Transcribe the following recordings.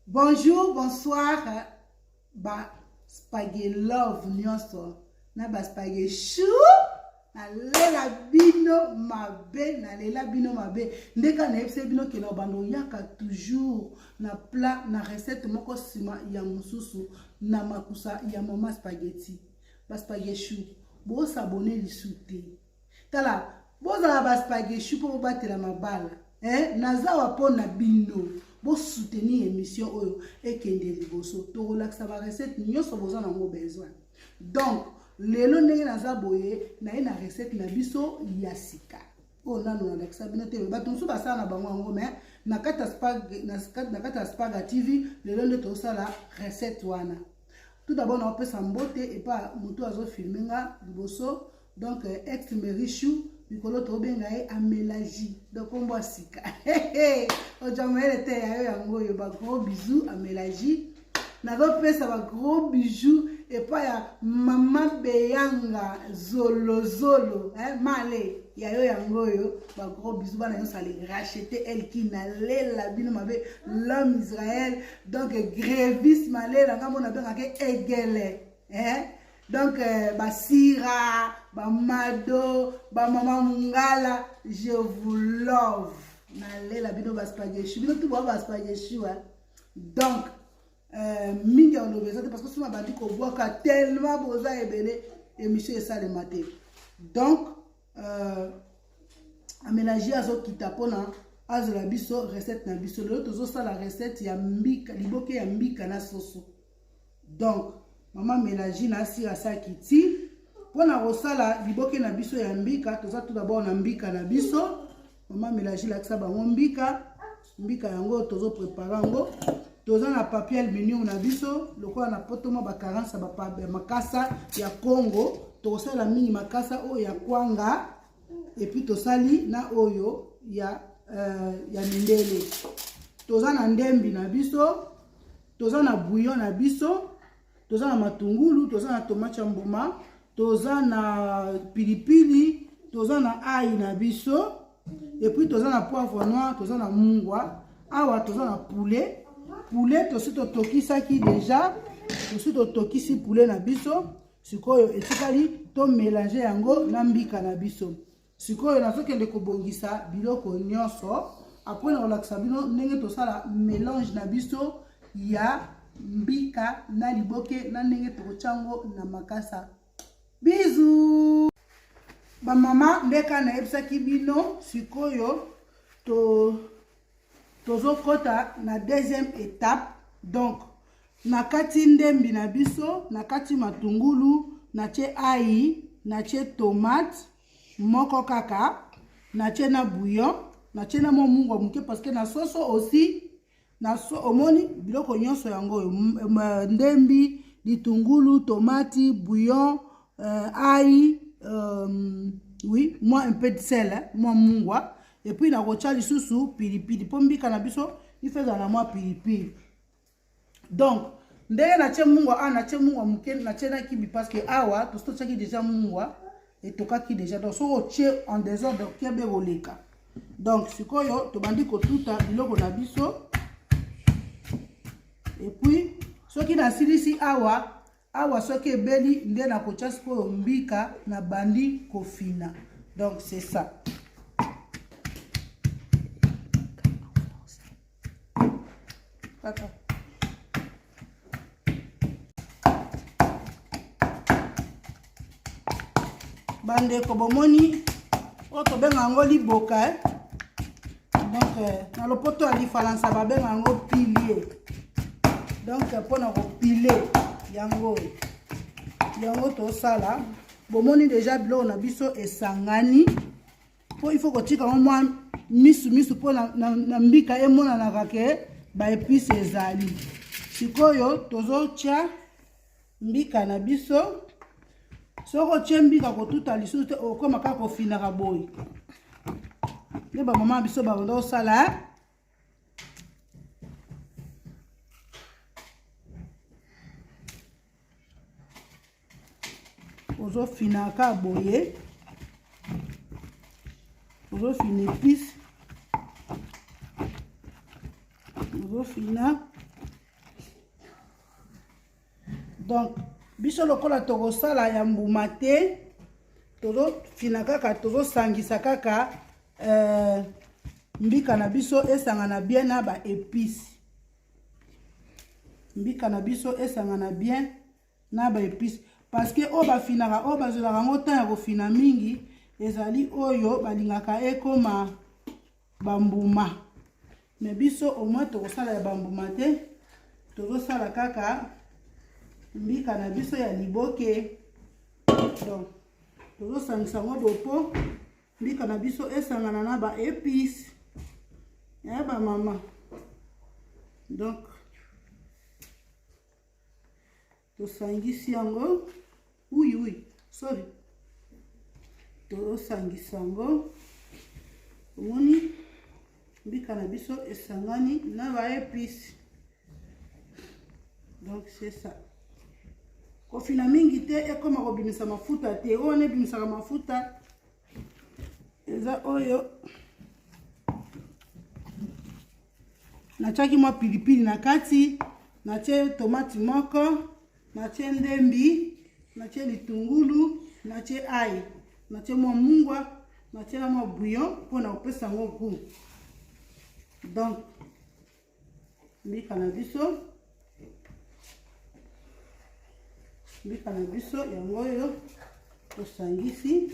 Bonjour, bonsoir. Ba spaghetti love nyonso. Na ba spaghetti chou. Na lela bino mabe, na lela bino mabe. Ndeka na epse bino ke na bando yaka toujours na plat na recette moko sima ya mususu na makusa ya mama spaghetti. Ba spaghetti chou. Bo s'abonner lisute. Tala, bo za ba spaghetti chou pour battre mabala. Naza pona bino. Bo soutenir émission oyo et kende liboso to relaxa ba recette nyonso boza na mo besoin. Donc lelo ndenge naza boye na ina recette na biso ya sika. O nanu na relaxa bino te ba tonso ba sala na bango ngo mais na kata spag TV lelo nde to sala recette wana. Tout d'abord na opesa mbote et pas moto azo filmenga liboso donc ex merichou Mikolo tobenga Amelaji donc on boit sika. Ojamele te ya yango yo ba gros bisous Amelaji. Na go pesa ba gros bijoux et pas ya mama Beyanga zolo male ya yo yango yo ba gros bisous bana yo sali racheter elle qui na lela bino mabe l'homme Israël donc grévis male la ngamo na benga ke egele donc basira bamado bamama mungala je vous love na lela bino ba spaghetti bino tout ba spaghetti donc mingi on obeza parce que suma bandi ko boka tellement boza ebele émission ça le matin donc Amelaji azo kitapona azola biso recette na biso le tozo ça la recette ya mbika liboke ya mbika na soso donc Maman Amelaji na sira sa kiti pona rosala liboke na biso ya mbika toza tout d'abord na mbika na biso Maman Amelaji la ksa bango mbika yango tozo préparer ngo toza na papier aluminium na biso lokola na potoma ba 40 ba makasa ya Congo tosala mini makasa o ya kwanga et puis tosali na oyo ya mindele toza na ndembi na biso toza na bouillon na biso toza na matungulu toza na tomate ya mbuma toza na pilipili toza na ail na biso et puis toza na poivre noir toza na mungwa awa toza na poulet tosi tokisaki déjà tosi tokisi poulet na biso sikoyo etikali to mélanger yango na mbika na biso sikoyo nazokende kobongisa biloko nyonso après na relaxa bino ndenge tosala mélange na biso ya mbika na liboke na ndenge tokochango na makasa. Bisous ba mama ndeka na ebsaki bino sikoyo tozo kota na deuxième étape donc na kati ndembi na biso na kati matungulu na che ail na che tomate moko kaka na che na bouillon na che na mungo muke parce que na soso aussi na so omoni biloko nyonso yango ndembi litungulu tomate bouillon ail oui moi un peu de sel moi mungwa et puis na rocha lisusu pilipili pombika na biso il fait dans la moi pilipili donc ndenge na che mungwa na che mungwa muke na che na kibi parce que awa to sto chaki déjà mungwa et tokaki déjà donc so che en désordre kebe roleka donc sikoyo to bandi ko tuta biloko na biso et puis soki na silisi awa soki ebeli nde na kocha sikoyo mbika na bandi kofina donc c'est ça. Bande ko bomoni o to benga ngo liboka donc na lopoto ali falansa ba benga ngo pilier donc pona ko piler yango to sala bomoni déjà bilo na biso esangani po il faut ko tika mo misu po na mbika e mona na kake ba épices ezali sikoyo tozo tia mbika na biso soko tia mbika ko tuta lisusu okoma kaka ko fina ka boy ne ba mama biso ba ndo sala ozo fina ka boye ozo fina épices ozo fina Donc biso lokola tokosala ya mbuma te tozofina kaka tozosangisa kaka mbika na biso esangana bien na ba épices. Mbika na biso esangana bien na ba épices parce que o ba finaka o bazolaka ngo temps ya kofina mingi ezali oyo balingaka ekoma bambuma. Mais biso au moins tokosala ya bambuma te tozosala kaka mbika na biso ya liboke. Donc tozosangisa ngo bopo mbika na biso esangana na ba épices ya ba mama. Donc tosangisi yango oui sorry tosangisa yango omoni mbika na biso esangani na ba épices. Donc c'est ça. Kofina mingi te ekoma kobimisa mafuta te o ne bimisaka mafuta eza oyo nachaki mwa pilipili na kati natie tomati moko natie ndembi natie litungulu natie ai natie mwa mungwa natie na mwa bouillon mpona kopesa ngo goût. Donc mbika na biso yango oyo tosangisi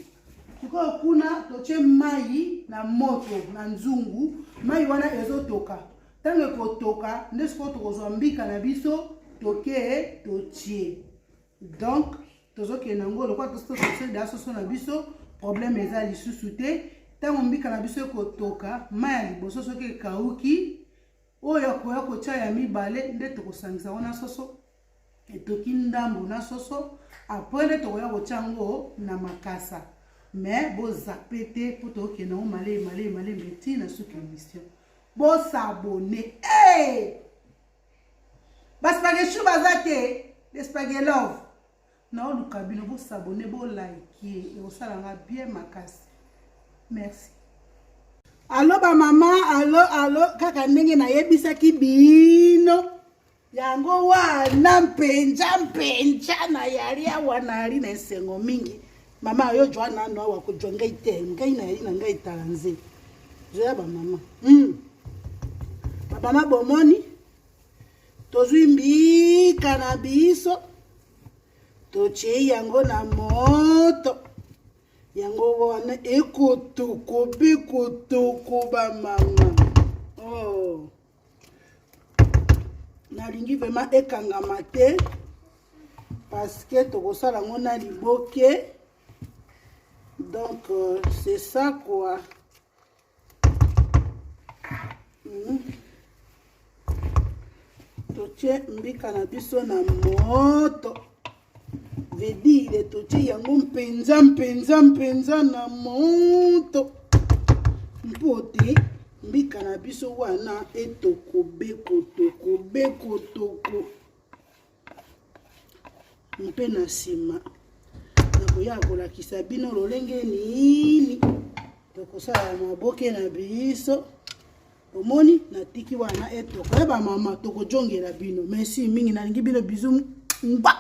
sikoyo kuna totie mai na moto na nzungu mai wana ezotoka ntango ekotoka nde sikoyo tokozwa mbika na biso toke totie. Donc tozokende yango lokola tososeda soso na biso problème eza lisusu te ntango mbika na biso ekotoka mai ya liboso soki ekauki oyo akoya kotia ya mibale nde tokosangisa wana soso etoki ndambo na soso après nde tokoya kotia yango na makasa. Mais bozape te po tokende yango male ntina suki émission bosabone baspaghetti chou baza te spaghetti love na oluka bino bosabone bolike ekosalanga bien makasi. Merci. Allo ba mama allo kaka ndenge nayebisaki bino yango wana mpenza na yali awa nali na esengo mingi mama yo jwana no wa kujonga ite ngai na yali na ngai talanze zoya ba mama mama bomoni tozwi mbika na biso toche yango na moto yango wana ekotoko ba mama nalingi vraiment ekangama te parce que tokosala ngo na liboke. Donc c'est ça quoi. Totie mbika na biso na moto veut dire totie yango mpenza na moto mpote mbika na biso wana etoko bekotoko mpe na nsima nakoya kolakisa bino lolenge nini tokosala ya maboke na biso omoni natiki wana etoko ya bamama tokojongela bino. Merci mingi nalingi bino bizu mba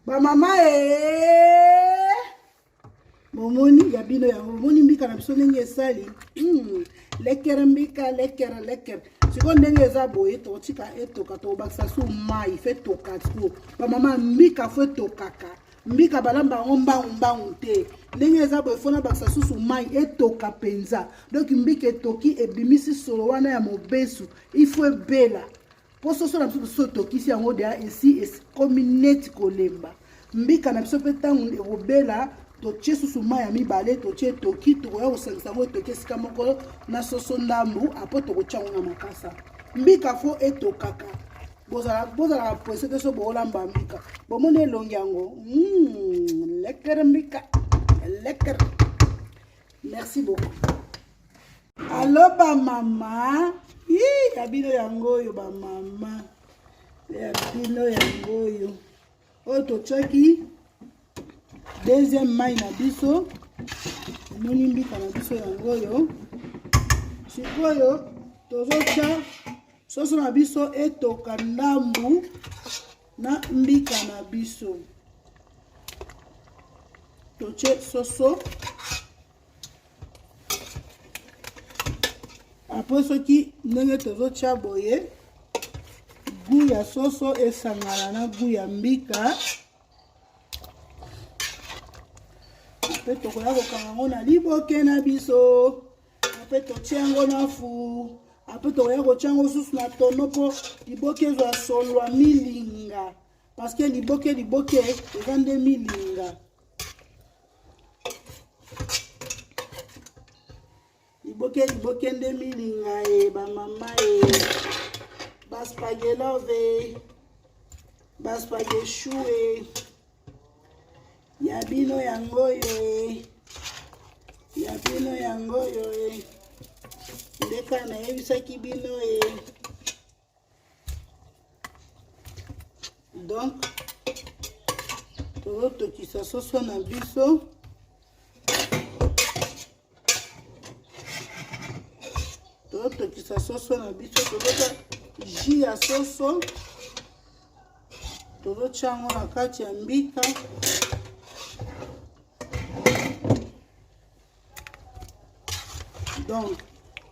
bamama momoni ya bino ya momoni mbika na biso ndenge esali lekere mbika lekere siko ndenge eza boye totika etoka tobakisa su mai fe toka tu bamama mbika fe tokaka mbika balamba mbangu te ndenge eza boye fona bakisa susu mai etoka penza. Donc mbika etoki ebimisi solo wana ya mobesu il faut ebela po soso na biso so tokisi yango dea esi komi neti kolemba mbika na biso pe ntango ekobela totie susu mai ya mibale totie toki tokoya kosangisa yango etoki esika moko na soso ndambu apo tokotia yango na makasa mbika fo etokaka bozalaka poese te so boolamba mbika bomoni elongi yango lekere mbika lekere. Merci beaucoup. Allo bamama ya bino yango oyo bamama ya bino yango oyo oyo totiaki deuxième mai na biso omoni mbika na biso yango oyo sikoyo tozotia soso na biso etoka ndambu na mbika na biso. Toche soso. Après soki ndenge tozotia boye, goût ya soso esangana na goût ya mbika. Après tokoya kokanga yango na liboke na biso. Après totia yango na fu. Après tokoya kotia yango susu na tono po liboke ezwa solwa milinga. Parce que liboke eza nde milinga. Liboke nde milinga ba mama ba spaghetti love, ba spaghetti chou ya bino yangoyo ya bino yangoyo ndeka na yebisaki bino donc tozotokisa soso na biso. Tokisa soso na biso, tozota jus ya soso, tozotia yango na kati ya mbika. Donc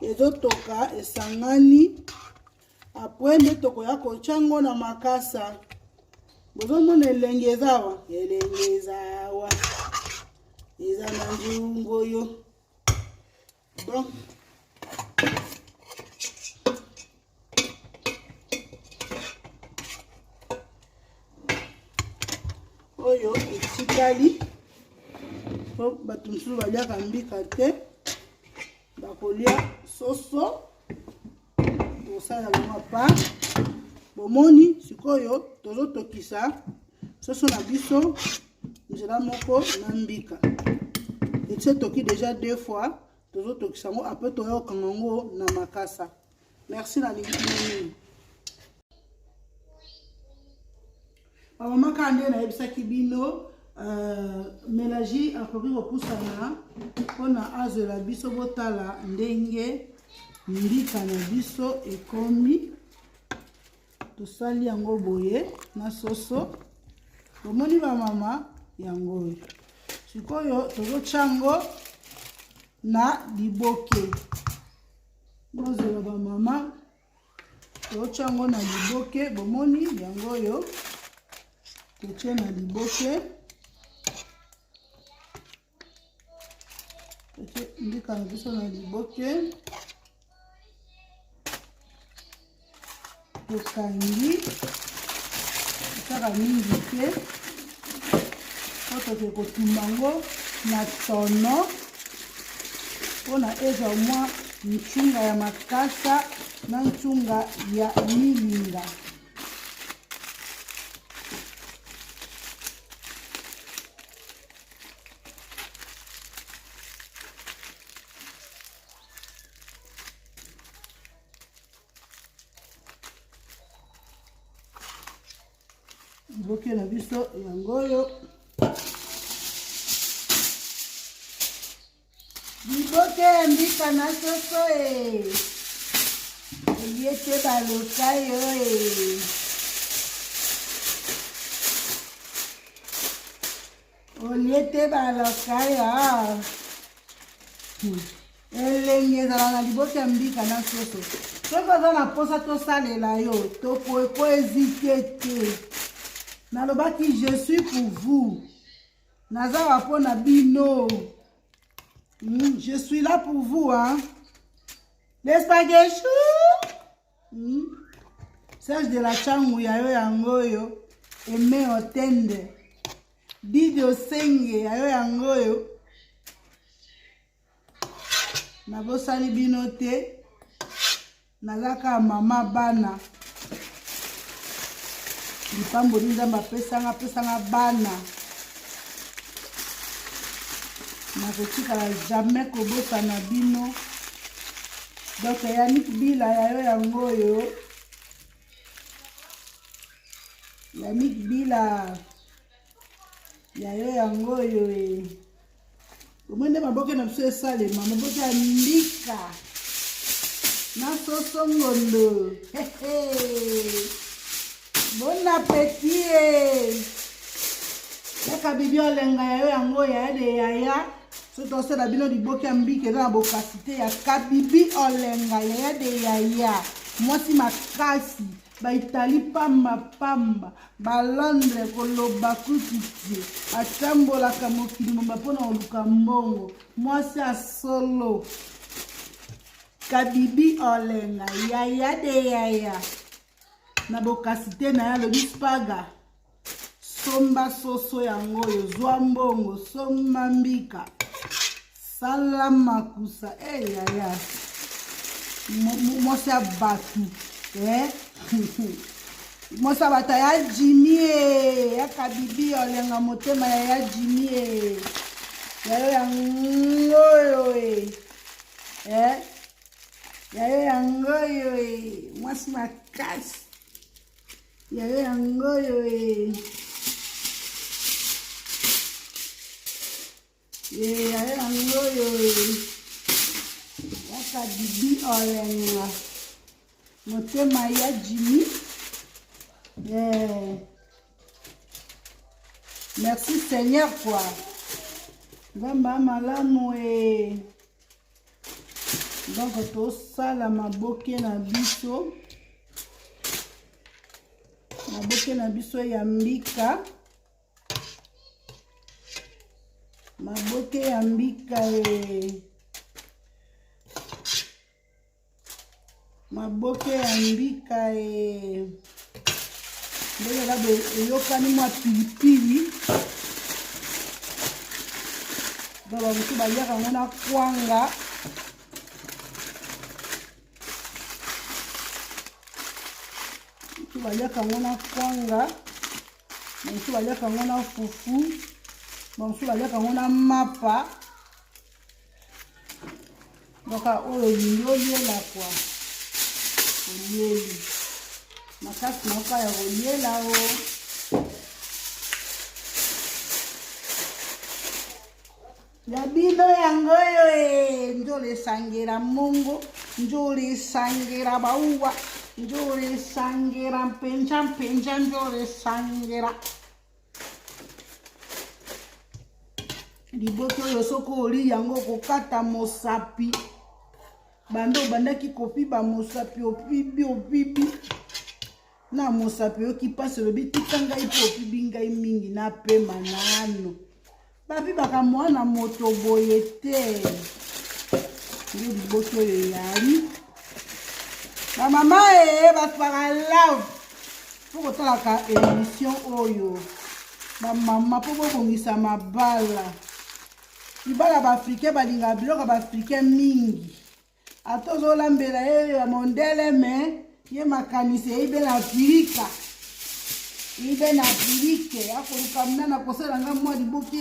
ezotoka esangani. Après nde tokoya kotia yango na makasa. Bozomona elenge ezawa, elenge ezawa eza na nzungu oyo. Donc oyo etikali po bato mosusu baliaka mbika te, bakolia soso tosala bango pa. Bomoni sikoyo tozotokisa soso na biso nzela moko na mbika. Etse toki déjà 2 fois tozotokisa yango après toyokanga yango na makasa. Merci na lingi. Mama kande na yebisaki bino mélange akoki kopusana mpona azwela biso botala ndenge mbika na biso ekomi. Tosali yango boye na soso. Bomoni ba mama yango oyo. Sikoyo tozotia yango na liboke. Bozela ba mama tozotia yango na liboke. Bomoni yango oyo. Toche na liboke. Toche mbika na biso na liboke. Tokangi. Tosaka mingi te. Toke kotumba yango na tono. Mpona ezwa mwa nchunga ya makasa na nchunga ya milinga. Liboke na biso yangoyo. Liboke mbika na soso eliete balokayo oliete balokayo elenge ezala na liboke mbika na soso. Soki oza na posa tosalela yo toko ezite te. Nalobaki je suis pour vous. Nazawa pona bino. Je suis là pour vous, hein. Les spaghettis. Serge de la changu ya yo yangoyo. Eme otende. Didi osenge ya yo yangoyo. Nabosali bino te. Nazaka mama bana. Lipambo nzamba pesanga bana. Nakotikala jamais kobosa na bino. Donc Yannick Bila ya yo yangoyo. Yannick Bila ya yo yangoyo Umende maboke na biso esalema maboke ya mbika na soso ngondo. Bon appétit. Yaka bibi olenga yayo yango ya de yaya. Soto se la bino di boki ambike na bokasite ya kabibi olenga ya de yaya. Mwasi makasi. Ba Itali pamba ba Londres koloba kutiti atambola kamokili mamba pona oluka mbongo mwasi asolo kabibi olenga yaya de yaya na bokasite na ya lobi spaga somba soso yango yo zwa mbongo somba mbika salama kusa yaya mwasi abatu Mosa bata ya Jimmy ya kabibi olenga motema ya Jimmy yayo yangoyo yayo yangoyo mwasi makasi yayo yangoyo yayo yangoyo ya kabibi olenga motema ya Jimmy. Merci Seigneur quoi. Gamba malamu donc to sala maboke na biso. Maboke na biso ya mbika. Maboke ya mbika maboke ya mbika ndenge labo eyokani mwa pilipili baba mutu baliaka yango na kwanga mutu baliaka yango na kwanga mutu baliaka yango na fufu mutu baliaka yango na mapa doka oyo olingi oliela kwa olieli makasi moko ya oliela o ya bino yango oyo njole sangira mungu njole sangira bauwa njole sangira mpenja njole sangira liboto oyo soko oli yango kokata mosapi bando bandaki kopiba mosapi opibi na mosapi oki pase lobi tika ngai po opibi ngai mingi na pema nano bapibaka mwana moto boye te nde liboto oyo yali bamama bafaka love mpo kotalaka émission oyo bamama mpo bobongisa mabala libala baafrikain balingaka biloko baafrikain mingi ata ozolambela ye ya mondele me ye makanisi eibe na Afrika ibe na Afrika akoluka mnana kosala nga mwa liboke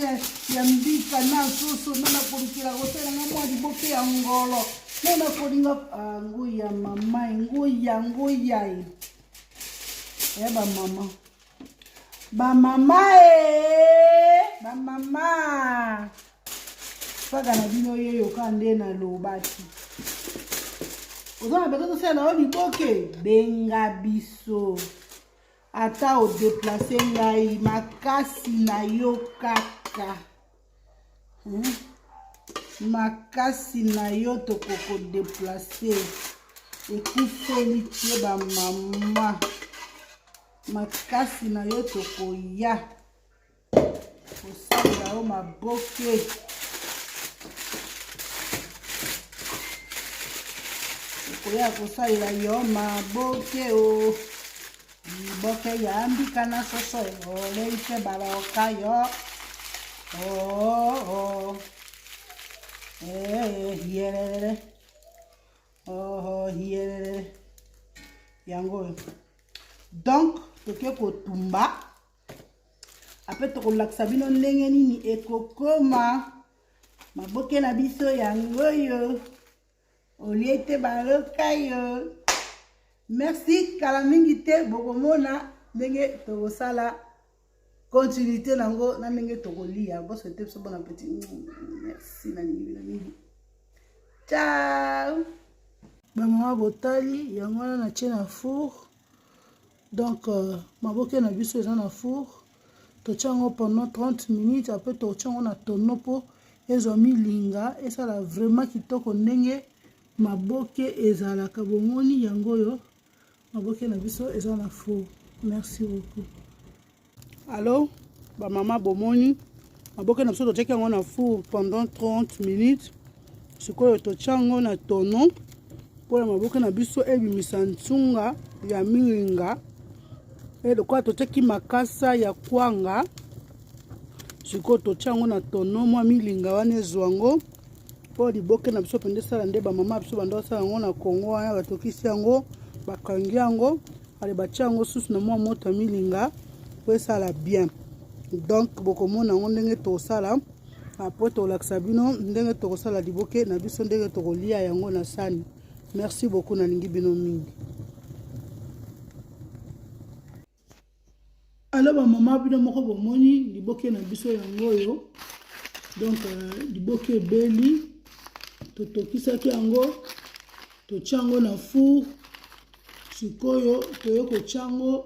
ya mbika na soso nana kolukila kosala nga mwa liboke ya ngolo nana kolinga ngui ya mama nguya bamama paka na bino yeyoka nde na lobaki ozana beto tosala na yo liboke benga biso ata odeplace ngai makasi na yo kaka makasi na yo tokoko deplace ekufeli tie bamama makasi na yo tokoya kosalela yo maboke koya kosalela yo maboke o liboke ya mbika na soso olei mpe baloka yo hiyelele hiyelele yango donc toke kotumba ape tokolakisa bino ndenge nini ekokoma maboke na biso yango yo olie te baloka yo merci kala mingi te bokomona ndenge tokosala continuité nango na ndenge tokolia boso te biso bon appétit merci na mingi ciao bamama botali yango wana na tie na four Donc maboke na biso eza na four tochango pendant 30 minutes après tochango na tonneau po ezwa milinga esala vraiment kitoko ndenge maboke ezalaka bomoni yango yo maboke na biso eza na four. Merci beaucoup. Allô ba mama bomoni maboke na biso tocheki yango na four pendant 30 minutes sikoyo tochango na tonneau pour maboke na biso ebimisa ntsunga ya milinga et lokola tocheki makasa ya kwanga sikoyo tochango na tonneau mwa milinga wana ezwango po liboke na biso pende sala nde ba mama biso bando sala yango na Kongo wana batokisi yango bakangi yango ale bachango susu na mwa moto milinga po esala bien. Donc bokomona yango ndenge tosala après tolakisa bino ndenge tokosala liboke na biso ndenge tokolia yango na sani. Merci beaucoup nalingi bino mingi. Alors ba mama bino moko bomoni liboke na biso yango yo. Donc liboke beli totokisaki yango tochango na four sikoyo toyoko chango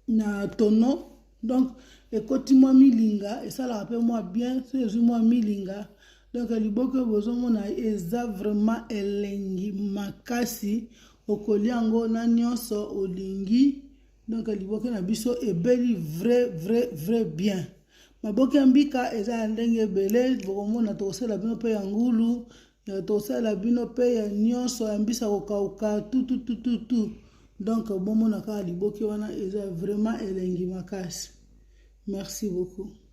na tonneau. Donc ekoti mwa milinga esala pe mwa bien so ezu mwa milinga. Donc liboke bozomona eza vraiment elengi makasi okolia yango na nyonso olingi. Donc liboke na biso ebeli vrai bien. Maboke mbika eza ndenge belé bokomona tosala bino pe ya ngulu ya tosala bino pe ya nyonso ya mbisa kokauka tout. Donc bomona ka liboke wana eza vraiment elengi makasi. Merci beaucoup.